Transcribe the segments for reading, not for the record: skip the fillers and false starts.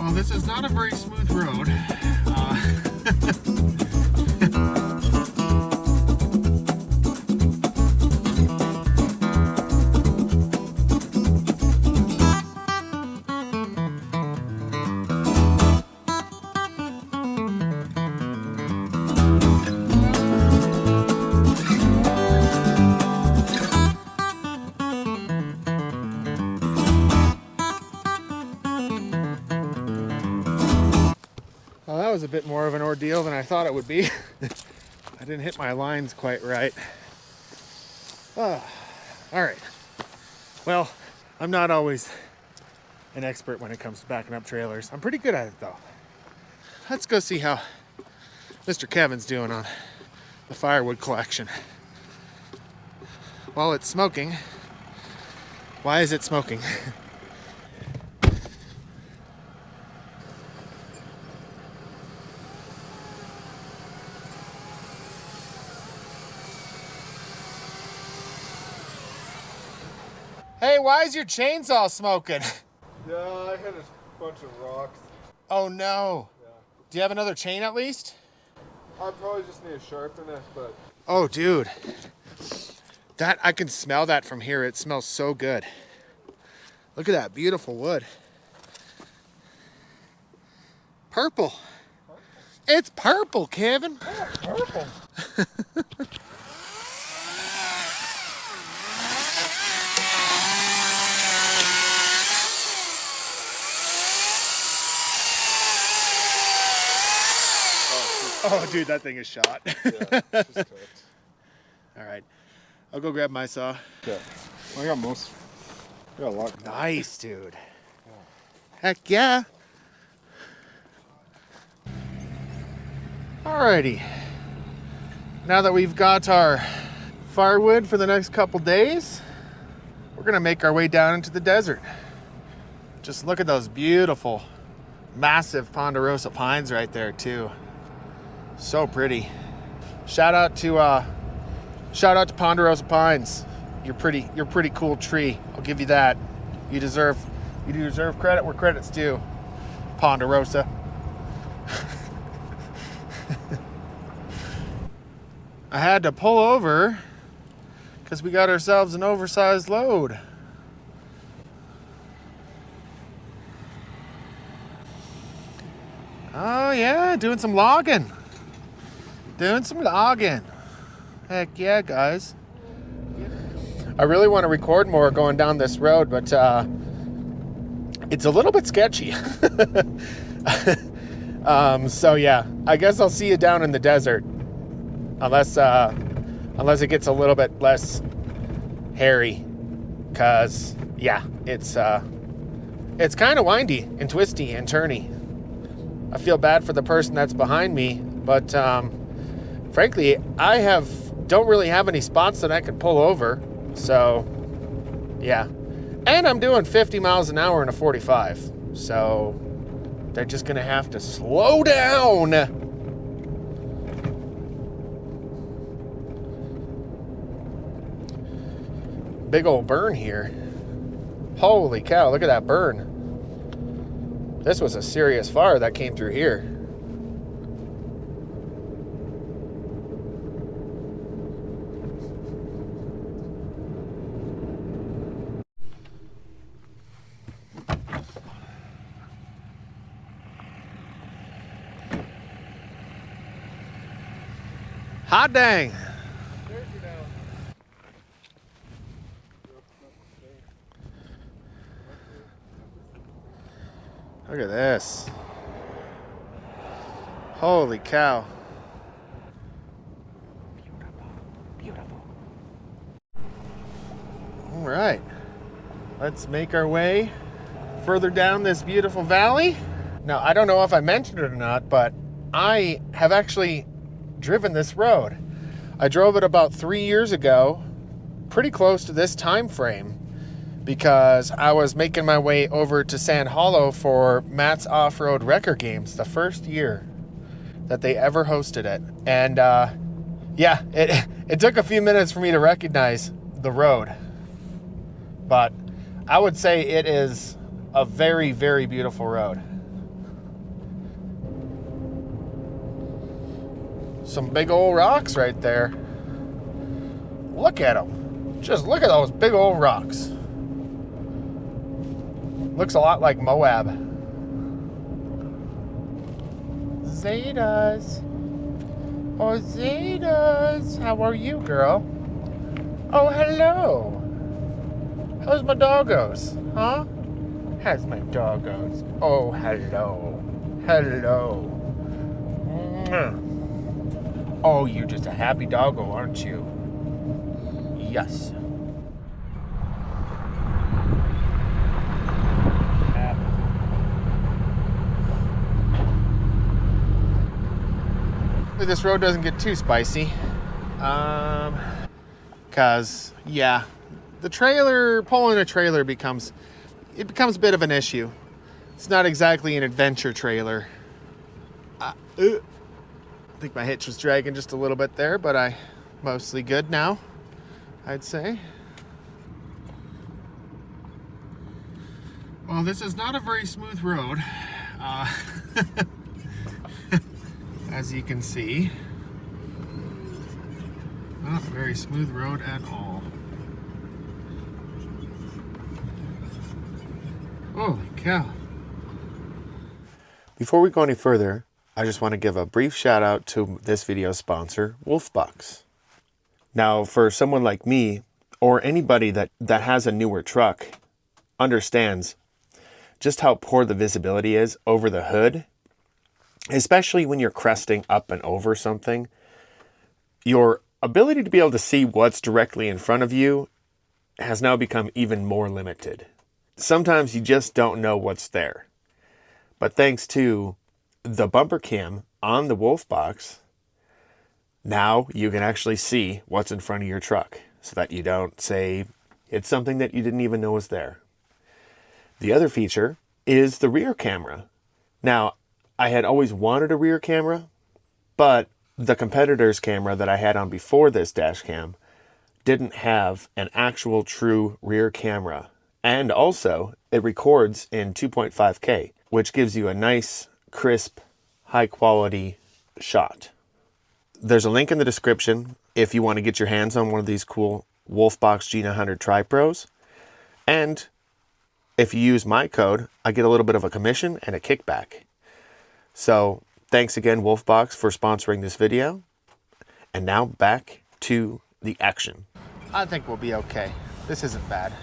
Well, this is not a very smooth road. Well, that was a bit more of an ordeal than I thought it would be. I didn't hit my lines quite right. All right. Well, I'm not always an expert when it comes to backing up trailers. I'm pretty good at it, though. Let's go see how Mr. Kevin's doing on the firewood collection. While it's smoking, why is it smoking? Hey, why is your chainsaw smoking? Yeah, I hit a bunch of rocks. Oh no. Yeah. Do you have another chain at least? I probably just need to sharpen it, but... Oh, dude. That, I can smell that from here. It smells so good. Look at that beautiful wood. Purple. It's purple, Kevin. Oh, purple. Oh, dude, that thing is shot. Yeah, just cooked. All right. I'll go grab my saw. Yeah. I got a lot. Nice, dude. Heck yeah. Alrighty. Now that we've got our firewood for the next couple days, we're gonna make our way down into the desert. Just look at those beautiful, massive ponderosa pines right there too. So pretty. Shout out to ponderosa pines. You're pretty cool tree. I'll give you that. You deserve credit where credit's due, Ponderosa. I had to pull over because we got ourselves an oversized load. Oh yeah, doing some logging. Heck yeah, guys. I really want to record more going down this road, but it's a little bit sketchy. So yeah, I guess I'll see you down in the desert, unless it gets a little bit less hairy, cause yeah, it's kind of windy and twisty and turny. I feel bad for the person that's behind me, but frankly, I don't really have any spots that I can pull over. So, yeah. And I'm doing 50 miles an hour in a 45. So, they're just going to have to slow down. Big old burn here. Holy cow, look at that burn. This was a serious fire that came through here. Hot dang. Look at this. Holy cow. Beautiful. All right. Let's make our way further down this beautiful valley. Now, I don't know if I mentioned it or not, but I have actually driven this road. I drove it about 3 years ago, pretty close to this time frame, because I was making my way over to Sand Hollow for Matt's Off-Road Wrecker Games, the first year that they ever hosted it. And yeah, it took a few minutes for me to recognize the road, but I would say it is a very, very beautiful road. some big old rocks right there. Look at them. Just look at those big old rocks. Looks a lot like Moab. Zetas. Oh, Zetas. How are you, girl? Oh, hello. How's my doggos? Huh? How's my doggos? Oh, hello. Hello. Mwah. Oh, you're just a happy doggo, aren't you? Yes. This road doesn't get too spicy. Cause yeah, pulling a trailer becomes a bit of an issue. It's not exactly an adventure trailer. I think my hitch was dragging just a little bit there, but mostly good now, I'd say. Well, this is not a very smooth road. As you can see, not a very smooth road at all. Holy cow. Before we go any further, I just want to give a brief shout out to this video's sponsor, Wolfbox. Now, for someone like me, or anybody that has a newer truck, understands just how poor the visibility is over the hood. Especially when you're cresting up and over something, your ability to be able to see what's directly in front of you has now become even more limited. Sometimes you just don't know what's there. But thanks to the bumper cam on the Wolfbox, now you can actually see what's in front of your truck so that you don't say it's something that you didn't even know was there. The other feature is the rear camera. Now, I had always wanted a rear camera, but the competitor's camera that I had on before this dash cam didn't have an actual true rear camera. And also, it records in 2.5K, which gives you a nice, crisp, high-quality shot. There's a link in the description if you want to get your hands on one of these cool Wolfbox G900 Tri-Pros. And if you use my code, I get a little bit of a commission and a kickback. So, thanks again, Wolfbox, for sponsoring this video. And now, back to the action. I think we'll be okay. This isn't bad.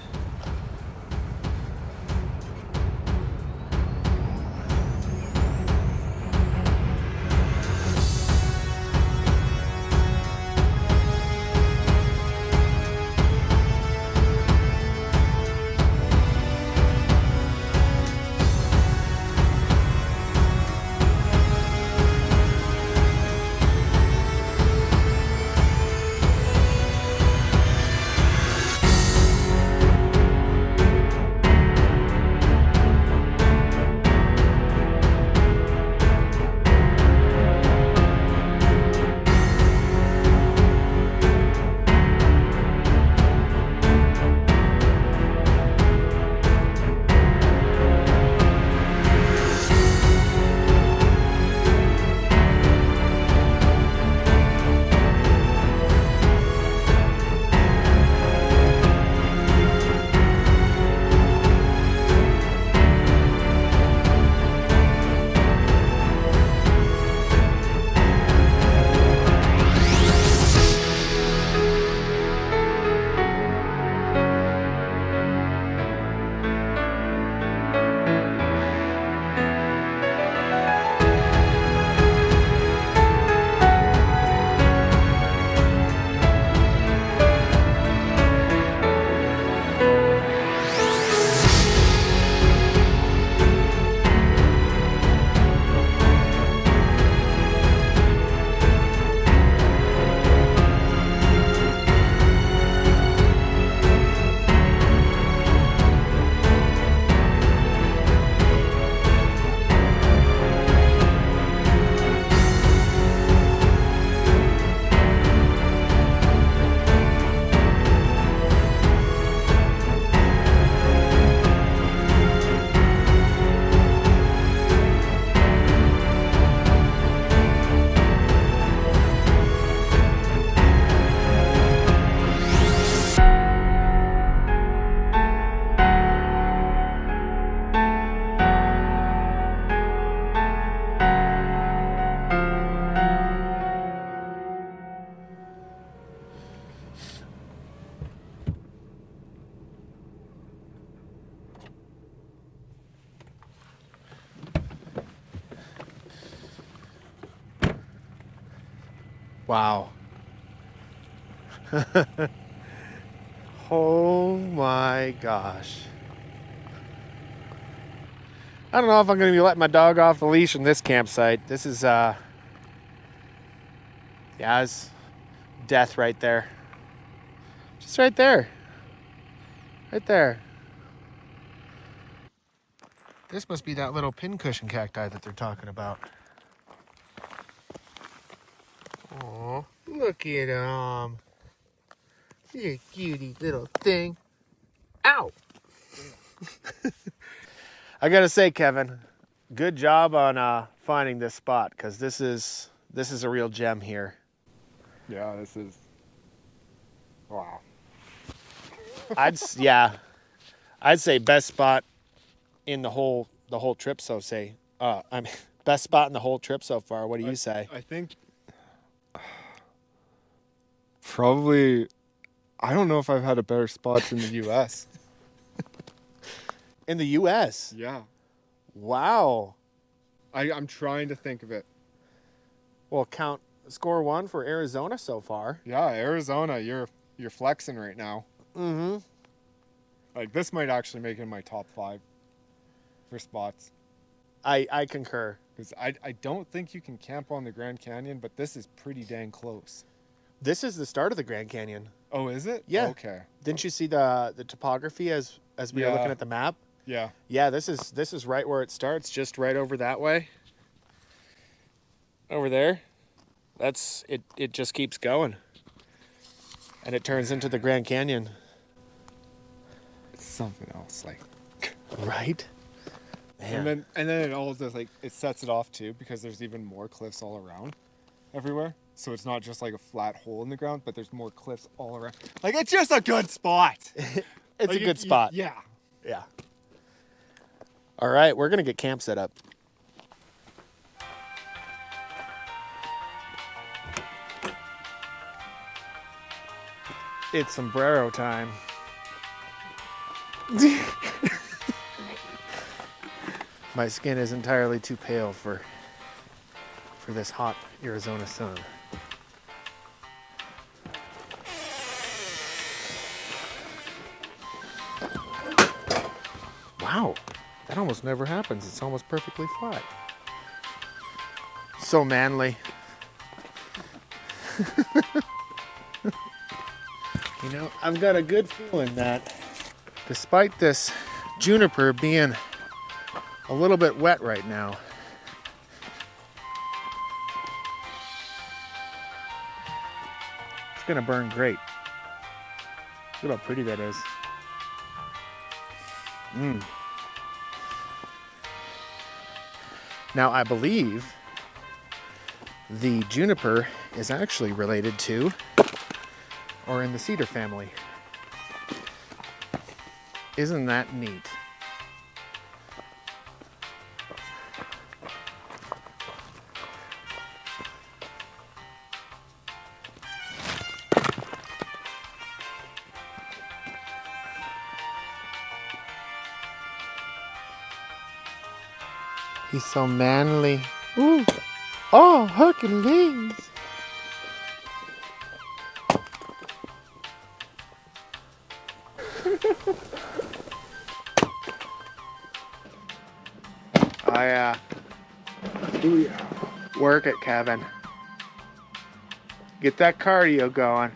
Wow. Oh my gosh. I don't know if I'm going to be letting my dog off the leash in this campsite. This is, yeah, it's death right there. Just right there. Right there. This must be that little pincushion cacti that they're talking about. Oh, look at him. You cutie little thing. Ow! I gotta say, Kevin, good job on finding this spot, because this is a real gem here. Yeah, this is. Wow. I'd say best spot in the whole trip. So say, I mean, best spot in the whole trip so far. What do you say? I think. Probably. I don't know if I've had a better spot in the U.S. In the U.S. Yeah. Wow. I'm trying to think of it. Well, score 1 for Arizona so far. Yeah, Arizona, you're flexing right now. Mm-hmm. Like, this might actually make it in my top 5 for spots. I concur. Because I don't think you can camp on the Grand Canyon, but this is pretty dang close. This is the start of the Grand Canyon. Oh, is it? Yeah. Okay. Didn't you see the topography as we were looking at the map? Yeah. Yeah, this is right where it starts, just right over that way. Over there. That's it. It just keeps going. And it turns into the Grand Canyon. It's something else, like. Right? Man. And then it all does, like, it sets it off too, because there's even more cliffs all around everywhere. So it's not just like a flat hole in the ground, but there's more cliffs all around. Like, it's just a good spot. It's like, a good spot. Yeah. Yeah. All right, we're gonna get camp set up. It's sombrero time. My skin is entirely too pale for this hot Arizona sun. Wow, that almost never happens. It's almost perfectly flat. So manly. You know, I've got a good feeling that despite this juniper being a little bit wet right now, it's gonna burn great. Look how pretty that is. Now, I believe the juniper is actually related to, or in the cedar family. Isn't that neat? He's so manly. Ooh. Oh, Hercules. Work it, Kevin. Get that cardio going.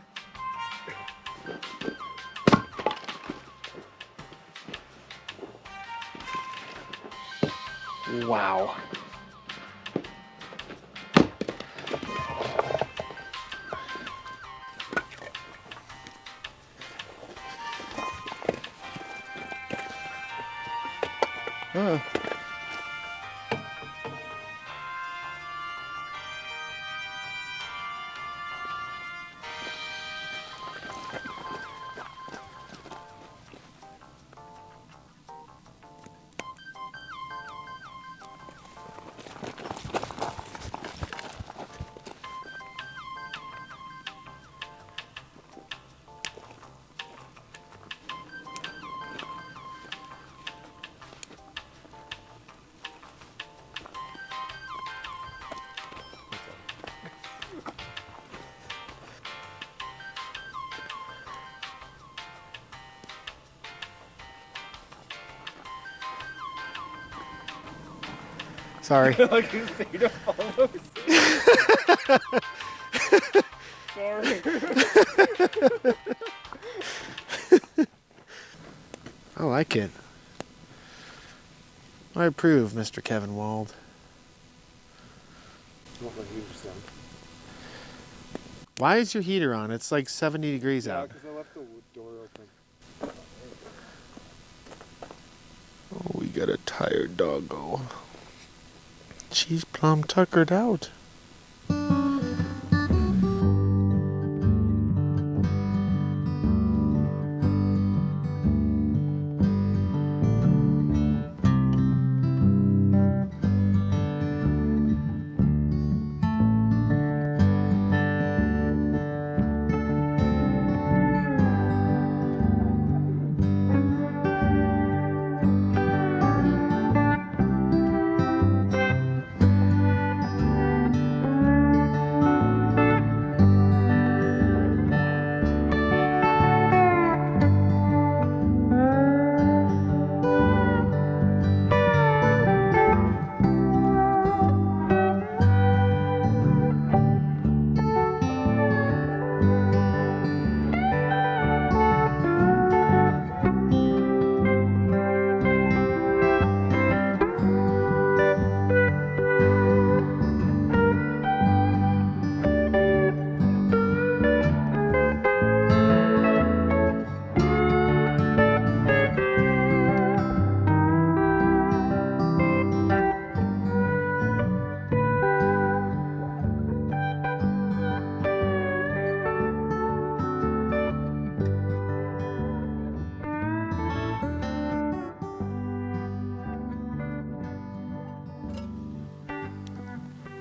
Wow. Huh. Sorry. Like you say to follow. Sorry. I like it. I approve, Mr. Kevin Wald. Why is your heater on? It's like 70 degrees out. because I left the door open. Oh, we got a tired doggo. She's plumb tuckered out.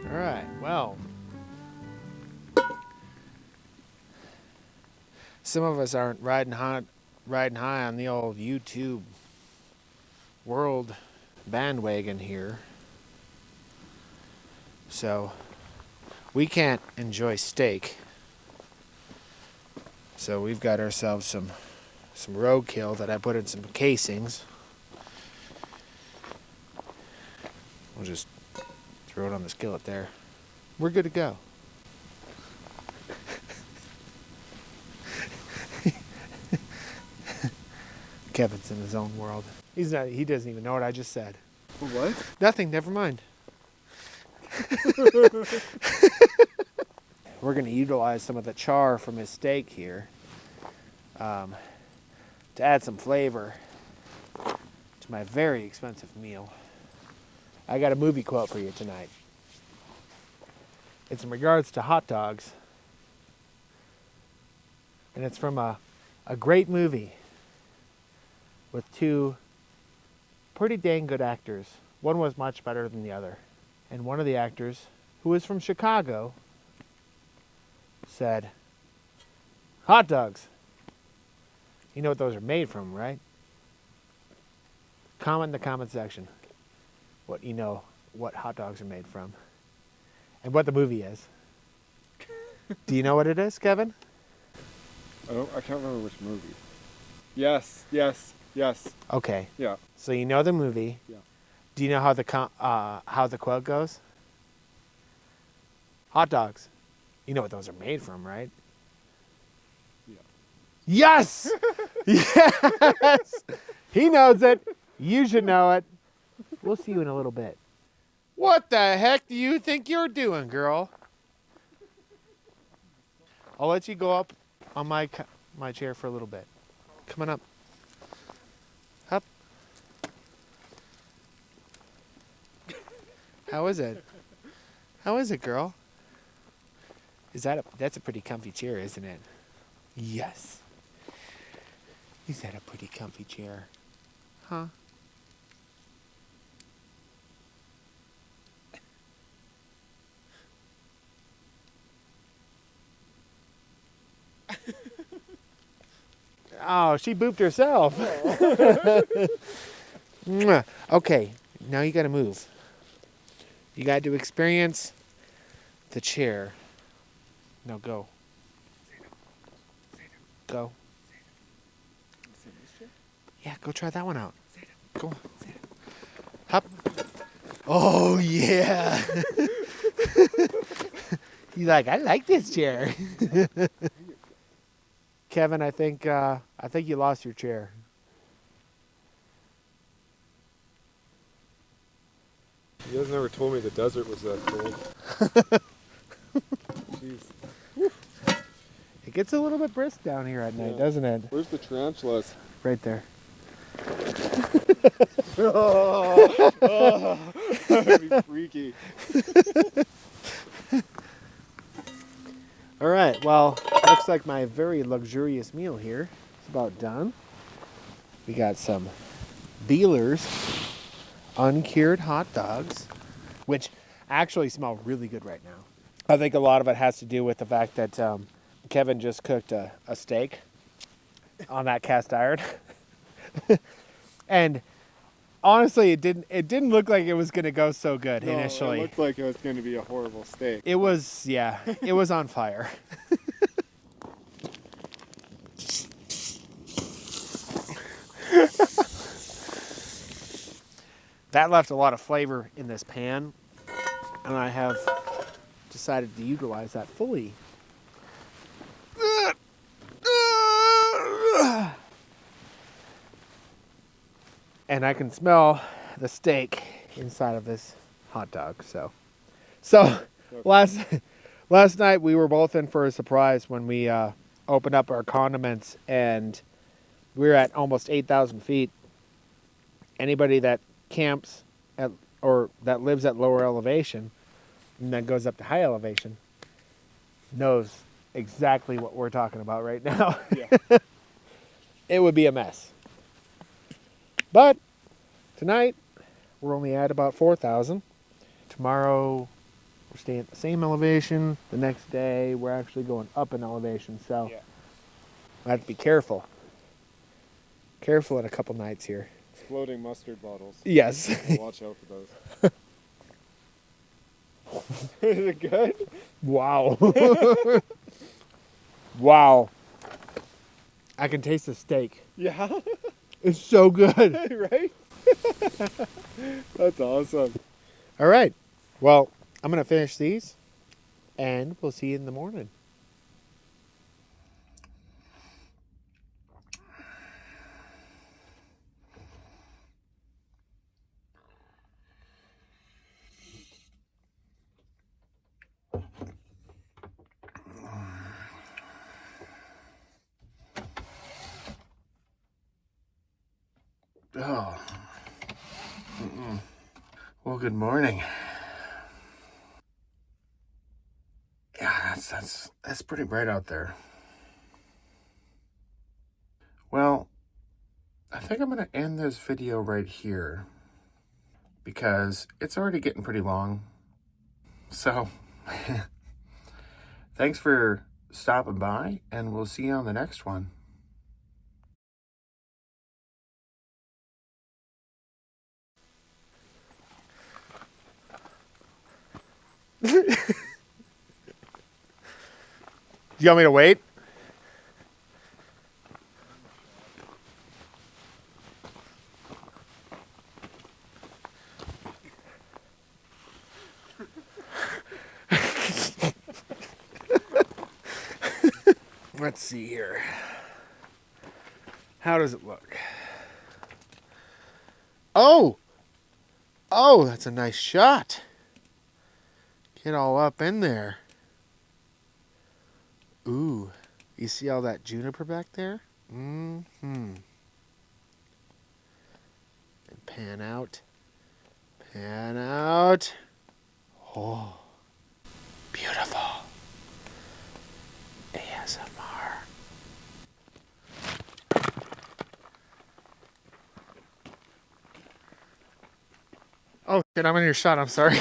All right, well, some of us aren't riding high on the old YouTube world bandwagon here, so we can't enjoy steak. So we've got ourselves some roadkill that I put in some casings. We'll just throw it on the skillet there. We're good to go. Kevin's in his own world. He doesn't even know what I just said. What? Nothing, never mind. We're going to utilize some of the char from his steak here to add some flavor to my very expensive meal. I got a movie quote for you tonight. It's in regards to hot dogs. And it's from a great movie with two pretty dang good actors. One was much better than the other. And one of the actors, who was from Chicago, said, "Hot dogs. You know what those are made from, right?" Comment in the comment section what you know what hot dogs are made from and what the movie is. Do you know what it is, Kevin? I can't remember which movie. Yes. Okay. Yeah. So you know the movie. Yeah. Do you know how the quote goes? Hot dogs. You know what those are made from, right? Yeah. Yes! Yes! He knows it. You should know it. We'll see you in a little bit. What the heck do you think you're doing, girl? I'll let you go up on my chair for a little bit. Come on up. Up. How is it? How is it, girl? That's a pretty comfy chair, isn't it? Yes. Is that a pretty comfy chair? Huh? Oh, she booped herself. Mwah. Okay, now you gotta move. You got to experience the chair. Now go. Go. Yeah, go try that one out. Go on. Hop. Oh, yeah. He's like, I like this chair. Kevin, I think you lost your chair. You guys never told me the desert was that cold. Jeez. It gets a little bit brisk down here at night, doesn't it? Where's the tarantulas? Right there. That'd be freaky. All right, well, looks like my very luxurious meal here is about done. We got some Beeler's uncured hot dogs, which actually smell really good right now. I think a lot of it has to do with the fact that Kevin just cooked a steak on that cast iron. And honestly, it didn't look like it was going to go so good initially. It looked like it was going to be a horrible steak. It was, yeah, it was on fire. That left a lot of flavor in this pan, and I have decided to utilize that fully. And I can smell the steak inside of this hot dog. So last night we were both in for a surprise when we opened up our condiments, and we were at almost 8,000 feet. Anybody that camps at or that lives at lower elevation and then goes up to high elevation knows exactly what we're talking about right now. Yeah. It would be a mess. But tonight we're only at about 4,000. Tomorrow we're staying at the same elevation. The next day we're actually going up in elevation. So I have to be careful. Careful in a couple nights here. Exploding mustard bottles. Yes. Watch out for those. Is it good? Wow. Wow. I can taste the steak. Yeah. It's so good. Right? That's awesome. All right. Well, I'm going to finish these, and we'll see you in the morning. Oh. Well, good morning. Yeah, that's pretty bright out there. Well, I think I'm going to end this video right here because it's already getting pretty long. So, thanks for stopping by, and we'll see you on the next one. You want me to wait? Let's see here. How does it look? Oh! Oh, that's a nice shot. Get all up in there. Ooh, you see all that juniper back there? Mm-hmm. And pan out. Pan out. Oh, beautiful. ASMR. Oh, shit, I'm in your shot. I'm sorry.